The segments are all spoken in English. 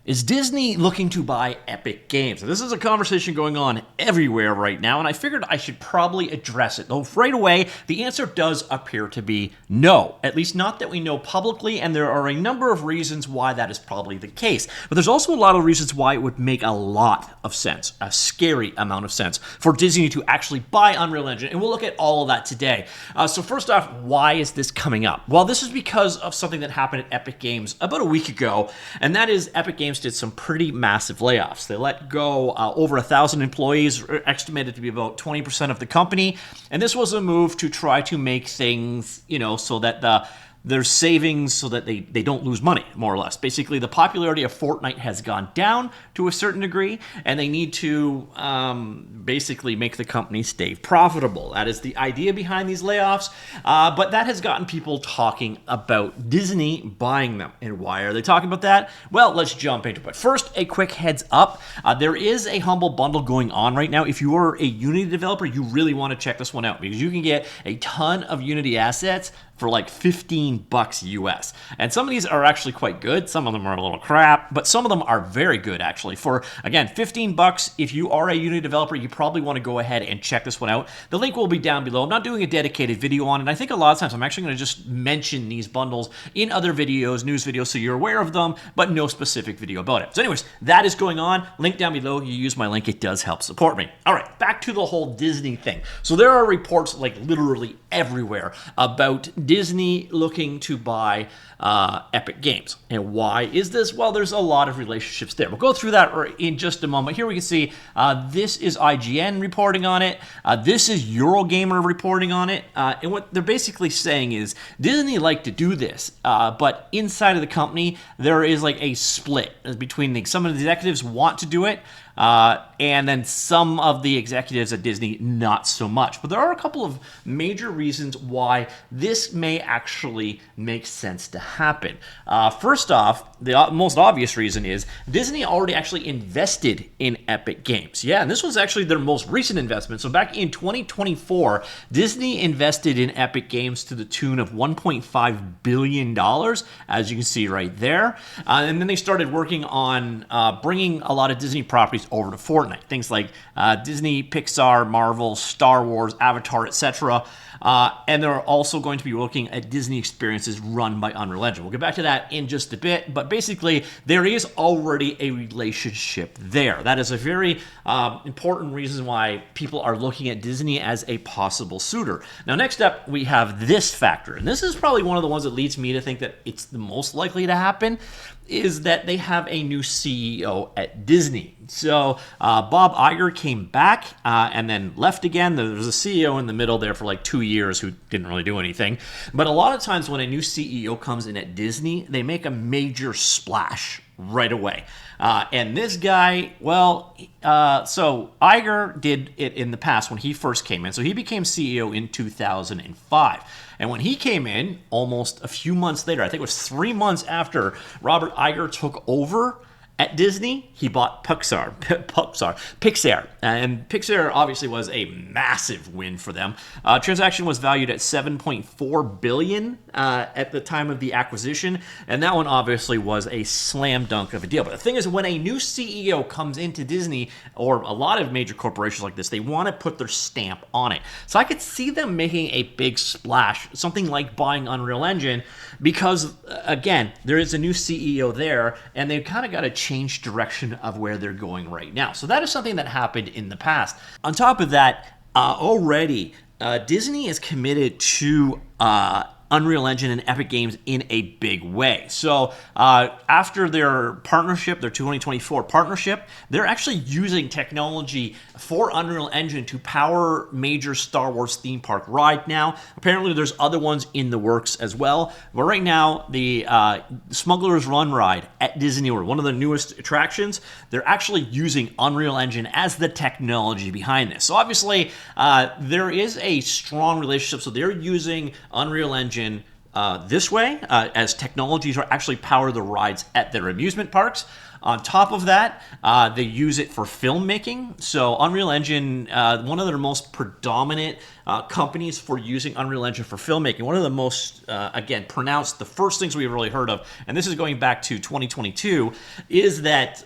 Is Disney looking to buy Epic Games? This is a conversation going on everywhere right now, and I figured I should probably address it. Though right away, the answer does appear to be no. At least not that we know publicly, and there are a number of reasons why that is probably the case. But there's also a lot of reasons why it would make a lot of sense, a scary amount of sense, for Disney to actually buy Unreal Engine, and we'll look at all of that today. So first off, why is this coming up? Well, this is because of something that happened at Epic Games about a week ago, and that is Epic Games did some pretty massive layoffs. They let go over 1,000 employees, estimated to be about 20% of the company. And this was a move to try to make things, so that there's savings so that they don't lose money, more or less. Basically, the popularity of Fortnite has gone down to a certain degree, and they need to basically make the company stay profitable. That is the idea behind these layoffs, but that has gotten people talking about Disney buying them. And why are they talking about that? Well, let's jump into it. First, a quick heads up. There is a Humble Bundle going on right now. If you are a Unity developer, you really want to check this one out because you can get a ton of Unity assets for like $15 US. And some of these are actually quite good. Some of them are a little crap, but some of them are very good actually. For, again, $15, if you are a Unity developer, you probably want to go ahead and check this one out. The link will be down below. I'm not doing a dedicated video on it. I think a lot of times I'm actually going to just mention these bundles in other videos, news videos, so you're aware of them, but no specific video about it. So anyways, that is going on. Link down below. You use my link. It does help support me. All right, back to the whole Disney thing. So there are reports like literally everywhere about Disney looking to buy Epic Games. And why is this? Well, there's a lot of relationships there. We'll go through that in just a moment. Here we can see this is IGN reporting on it. This is Eurogamer reporting on it. And what they're basically saying is Disney like to do this, but inside of the company, there is like a split between some of the executives want to do it, and then some of the executives at Disney not so much. But there are a couple of major reasons why this may actually make sense to happen. First off, the most obvious reason is Disney already actually invested in Epic Games. Yeah, and this was actually their most recent investment. So back in 2024, Disney invested in Epic Games to the tune of $1.5 billion, as you can see right there. And then they started working on bringing a lot of Disney properties over to Fortnite. Things like Disney, Pixar, Marvel, Star Wars, Avatar, etc. And they're also going to be looking at Disney experiences run by Unreal Engine. We'll get back to that in just a bit, but basically there is already a relationship there. That is a very important reason why people are looking at Disney as a possible suitor. Now, next up, we have this factor, and this is probably one of the ones that leads me to think that it's the most likely to happen, is that they have a new CEO at Disney. So Bob Iger came back and then left again. There was a CEO in the middle there for like 2 years who didn't really do anything. But a lot of times when a new CEO comes in at Disney, they make a major splash right away. And this guy, well, so Iger did it in the past when he first came in. So he became CEO in 2005. And when he came in, almost a few months later, I think it was 3 months after Robert Iger took over at Disney, he bought Pixar. And Pixar obviously was a massive win for them. Transaction was valued at $7.4 billion at the time of the acquisition, and that one obviously was a slam dunk of a deal. But the thing is, when a new CEO comes into Disney, or a lot of major corporations like this, they want to put their stamp on it. So I could see them making a big splash, something like buying Unreal Engine, because, again, there is a new CEO there, and they've kind of got to change direction of where they're going right now. So that is something that happened in the past. On top of that, already Disney is committed to Unreal Engine and Epic Games in a big way. So after their partnership, their 2024 partnership, they're actually using technology for Unreal Engine to power major Star Wars theme park ride now. Apparently there's other ones in the works as well. But right now, the Smuggler's Run ride at Disney World, one of the newest attractions, they're actually using Unreal Engine as the technology behind this. So obviously, there is a strong relationship. So they're using Unreal Engine this way, as technologies are actually power the rides at their amusement parks. On top of that, they use it for filmmaking. So Unreal Engine, one of their most predominant companies for using Unreal Engine for filmmaking, one of the most, again, pronounced, the first things we've really heard of, and this is going back to 2022, is that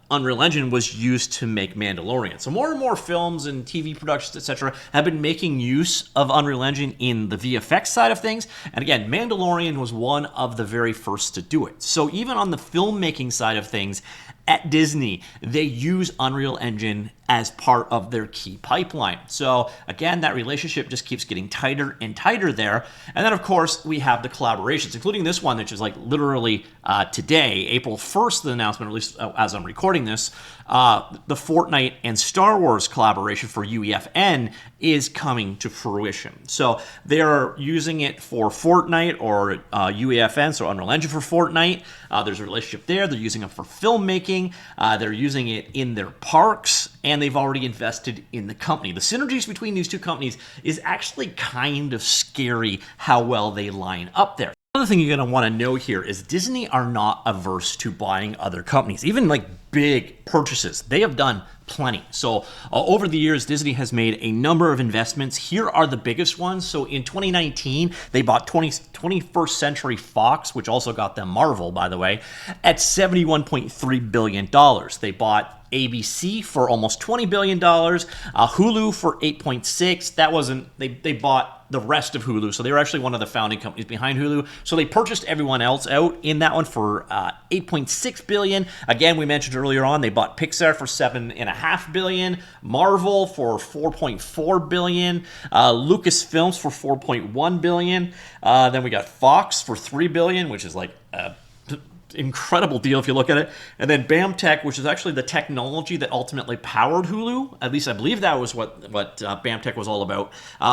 Unreal Engine was used to make Mandalorian. So more and more films and TV productions, etc., have been making use of Unreal Engine in the VFX side of things. And again, Mandalorian was one of the very first to do it. So even on the filmmaking side of things, at Disney, they use Unreal Engine as part of their key pipeline. So again, that relationship just keeps getting tighter and tighter there. And then, of course, we have the collaborations, including this one, which is like literally today, April 1st, the announcement, at least as I'm recording this, the Fortnite and Star Wars collaboration for UEFN is coming to fruition. So they're using it for Fortnite or UEFN, so Unreal Engine for Fortnite. There's a relationship there. They're using it for filmmaking. They're using it in their parks, and they've already invested in the company. The synergies between these two companies is actually kind of scary how well they line up there. Another thing you're going to want to know here is Disney are not averse to buying other companies, even like big purchases. They have done plenty. So over the years, Disney has made a number of investments. Here are the biggest ones. So in 2019, they bought 21st Century Fox, which also got them Marvel, by the way, at $71.3 billion. They bought ABC for almost $20 billion, Hulu for $8.6. That wasn't, they bought the rest of Hulu. So they were actually one of the founding companies behind Hulu. So they purchased everyone else out in that one for $8.6 billion. Again, we mentioned earlier on, they bought Pixar for $7.5 billion, Marvel for $4.4 billion, Lucasfilms for $4.1 billion. Then we got Fox for $3 billion, which is like incredible deal if you look at it. And then BAMTech, which is actually the technology that ultimately powered Hulu. At least I believe that was what BAMTech was all about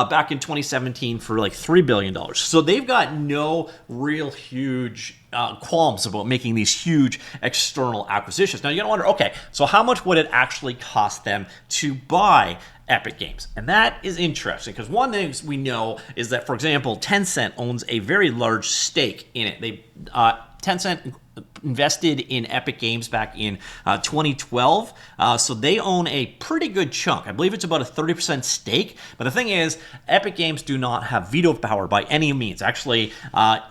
back in 2017 for like $3 billion. So they've got no real huge qualms about making these huge external acquisitions. Now you're going to wonder, okay, so how much would it actually cost them to buy Epic Games? And that is interesting because one thing we know is that, for example, Tencent owns a very large stake in it. Tencent invested in Epic Games back in 2012, so they own a pretty good chunk. I believe it's about a 30% stake, but the thing is, Epic Games do not have veto power by any means. Actually,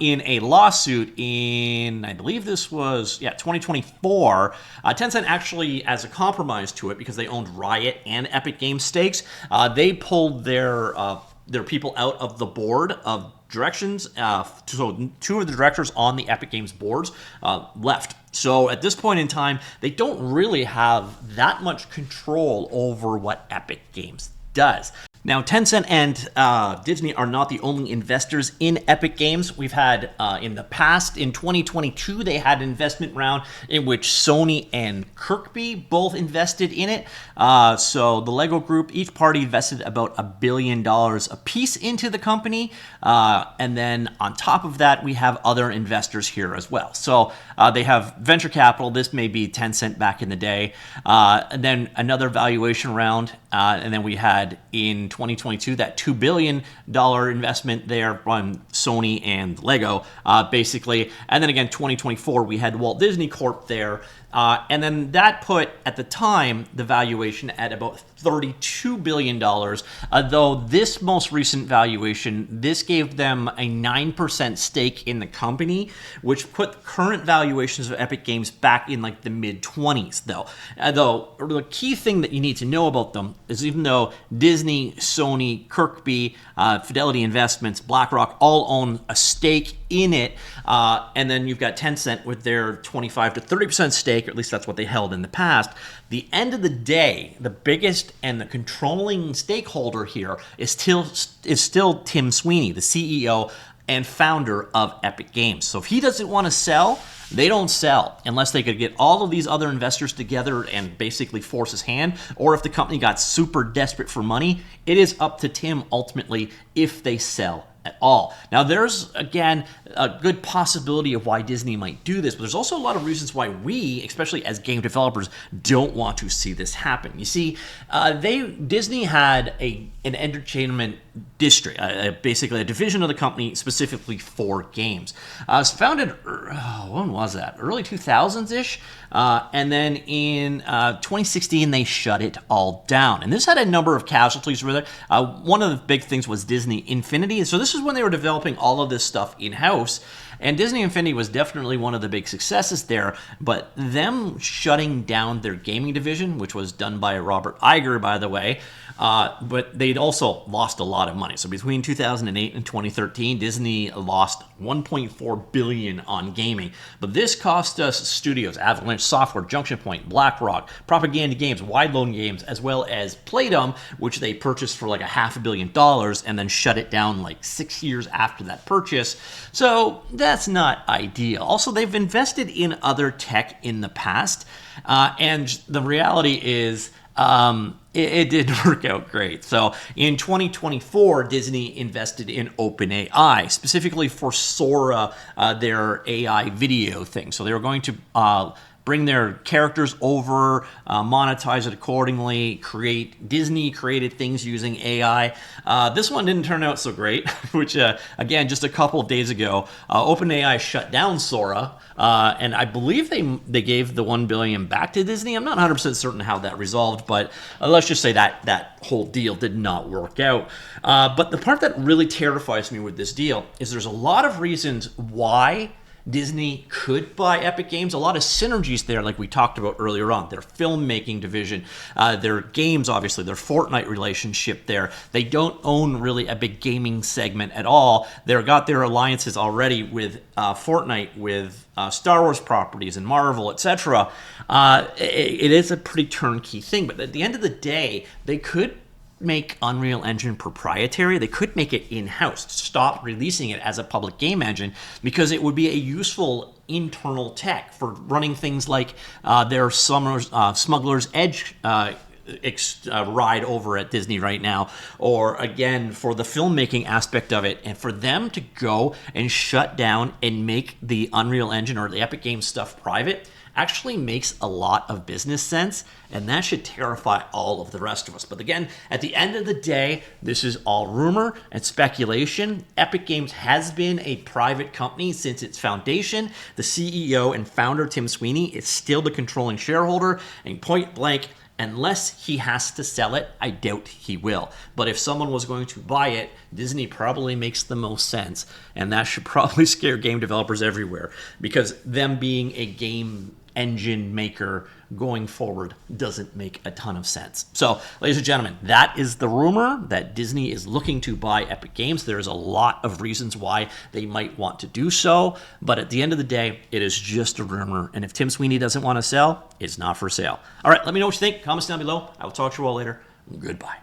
in a lawsuit in, I believe this was, 2024, Tencent actually, as a compromise to it, because they owned Riot and Epic Games stakes, they pulled their people out of the board of directions. So two of the directors on the Epic Games boards left. So at this point in time, they don't really have that much control over what Epic Games does. Now, Tencent and Disney are not the only investors in Epic Games. We've had, in the past, in 2022, they had an investment round in which Sony and Kirkby both invested in it. So the Lego Group, each party invested about $1 billion apiece into the company. And then on top of that, we have other investors here as well. So they have venture capital. This may be Tencent back in the day. And then another valuation round. And then we had in 2022 that $2 billion investment there from Sony and Lego, basically. And then again, 2024, we had Walt Disney Corp there. And then that put, at the time, the valuation at about $32 billion. Though this most recent valuation, this gave them a 9% stake in the company, which put current valuations of Epic Games back in like the mid-20s, though. Though the key thing that you need to know about them is even though Disney, Sony, Kirkby, Fidelity Investments, BlackRock all own a stake in it, and then you've got Tencent with their 25 to 30% stake, or at least that's what they held in the past. The end of the day, the biggest and the controlling stakeholder here is still Tim Sweeney, the CEO and founder of Epic Games. So if he doesn't want to sell, they don't sell unless they could get all of these other investors together and basically force his hand, or if the company got super desperate for money. It is up to Tim ultimately if they sell at all. Now, there's, again, a good possibility of why Disney might do this, but there's also a lot of reasons why we, especially as game developers, don't want to see this happen. You see, Disney had an entertainment district, basically a division of the company specifically for games. It was founded, when was that? Early 2000s-ish. And then in 2016, they shut it all down. And this had a number of casualties with it. One of the big things was Disney Infinity. So this is when they were developing all of this stuff in-house. And Disney Infinity was definitely one of the big successes there, but them shutting down their gaming division, which was done by Robert Iger, by the way, but they'd also lost a lot of money. So between 2008 and 2013, Disney lost $1.4 billion on gaming. But this cost us studios, Avalanche Software, Junction Point, BlackRock, Propaganda Games, Wide Loan Games, as well as Playdom, which they purchased for like $500 million and then shut it down like 6 years after that purchase. So that's not ideal. Also, they've invested in other tech in the past, and the reality is it didn't work out great. So in 2024, Disney invested in OpenAI, specifically for Sora, their AI video thing. So they were going to bring their characters over, monetize it accordingly, create Disney-created things using AI. This one didn't turn out so great, which, again, just a couple of days ago, OpenAI shut down Sora, and I believe they gave the $1 billion back to Disney. I'm not 100% certain how that resolved, but let's just say that whole deal did not work out. But the part that really terrifies me with this deal is there's a lot of reasons why Disney could buy Epic Games. A lot of synergies there, like we talked about earlier on. Their filmmaking division, their games, obviously, their Fortnite relationship there. They don't own really a big gaming segment at all. They've got their alliances already with Fortnite, with Star Wars properties and Marvel, etc. It is a pretty turnkey thing, but at the end of the day, they could make Unreal Engine proprietary. They could make it in-house, stop releasing it as a public game engine, because it would be a useful internal tech for running things like their Smuggler's Edge ride over at Disney right now, or again for the filmmaking aspect of it. And for them to go and shut down and make the Unreal Engine or the Epic Games stuff private actually makes a lot of business sense, and that should terrify all of the rest of us. But again, at the end of the day, this is all rumor and speculation. Epic Games has been a private company since its foundation. The CEO and founder, Tim Sweeney, is still the controlling shareholder, and point blank, unless he has to sell it, I doubt he will. But if someone was going to buy it, Disney probably makes the most sense, and that should probably scare game developers everywhere, because them being a game engine maker going forward doesn't make a ton of sense. So, ladies and gentlemen, that is the rumor that Disney is looking to buy Epic Games. There's a lot of reasons why they might want to do so, but at the end of the day, it is just a rumor, and if Tim Sweeney doesn't want to sell, it's not for sale. All right, let me know what you think. Comments down below. I will talk to you all later. Goodbye.